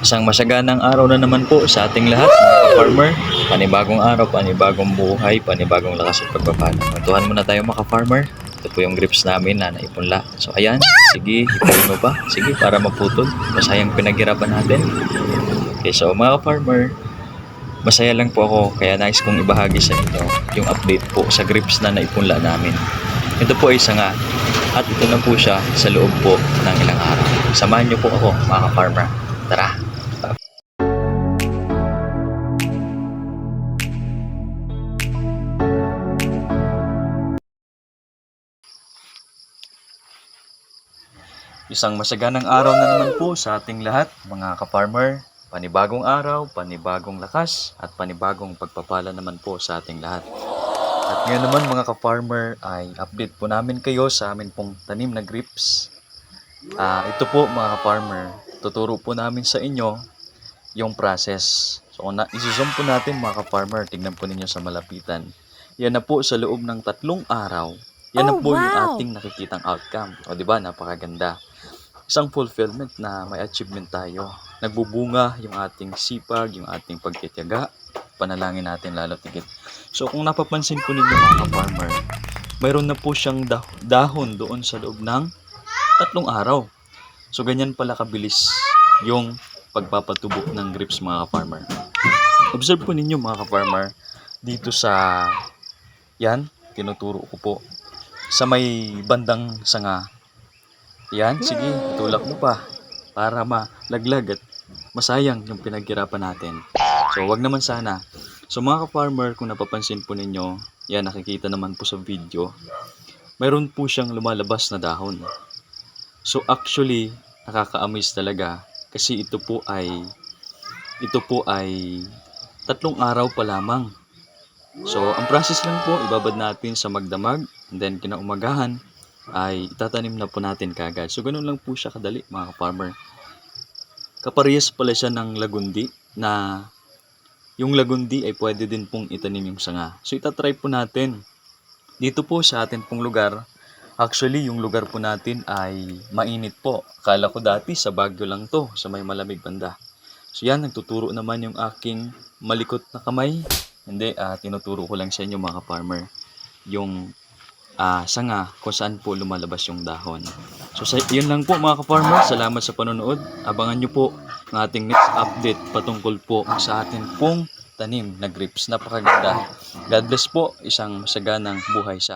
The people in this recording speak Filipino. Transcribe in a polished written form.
Isang masaganang araw na naman po sa ating lahat mga ka-farmer. Panibagong araw, panibagong buhay, panibagong lakas at pagpapala. Kwentuhan muna tayo mga ka-farmer. Ito po yung grapes namin na naipunla. So ayan, sige, hipuin mo pa. Sige, para maputol. Masayang pinaghirapan natin. Okay, so mga ka-farmer, masaya lang po ako kaya nais kong ibahagi sa inyo yung update po sa grapes na naipunla namin. Ito po ay sanga at ito na po siya sa loob po ng ilang araw. Samahan niyo po ako mga ka-farmer. Tara! Isang masaganang araw na naman po sa ating lahat, mga ka-farmer. Panibagong araw, panibagong lakas, at panibagong pagpapala naman po sa ating lahat. At ngayon naman mga ka-farmer ay update po namin kayo sa amin pong tanim na grapes. Ito po mga ka-farmer, tuturo po namin sa inyo yung process. So kung isi-zoom po natin mga ka-farmer, tignan po ninyo sa malapitan. Yan na po sa loob ng 3 araw. Yan na po yung ating nakikitang outcome. O diba, napakaganda. Isang fulfillment na may achievement tayo. Nagbubunga yung ating sipag, yung ating pagtitiyaga. Panalangin natin lalo tigit. So kung napapansin po ninyo mga ka-farmer, mayroon na po siyang dahon doon sa loob ng 3 araw. So ganyan pala kabilis yung pagpapatubo ng grapes mga ka-farmer. Observe po ninyo mga ka-farmer, dito sa yan, tinuturo ko po sa may bandang sanga. Yan, sige, tulak mo pa para malaglag at masayang yung pinaghirapan natin. So, wag naman sana. So, mga ka-farmer, kung napapansin po ninyo, yan, nakikita naman po sa video, mayroon po siyang lumalabas na dahon. So, actually, nakaka-amaze talaga kasi ito po ay 3 araw pa lamang. So, ang process lang po, ibabad natin sa magdamag, and then kinaumagahan, ay itatanim na po natin kagad. So, ganun lang po siya kadali mga ka-farmer. Kaparehas pala siya ng lagundi na yung lagundi ay pwede din pong itanim yung sanga. So, itatry po natin. Dito po sa atin pong lugar, actually yung lugar po natin ay mainit po. Akala ko dati sa Baguio lang to, sa may malamig banda. So, yan, nagtuturo naman yung aking malikot na kamay. Hindi, tinuturo ko lang sa inyo mga ka-farmer yung sanga kung saan po lumalabas yung dahon. So yun lang po mga ka-farmer, salamat sa panonood. Abangan nyo po ang ating next update patungkol po sa atin pong tanim na grapes. Napakaganda. God bless po, isang masaganang buhay sa atin.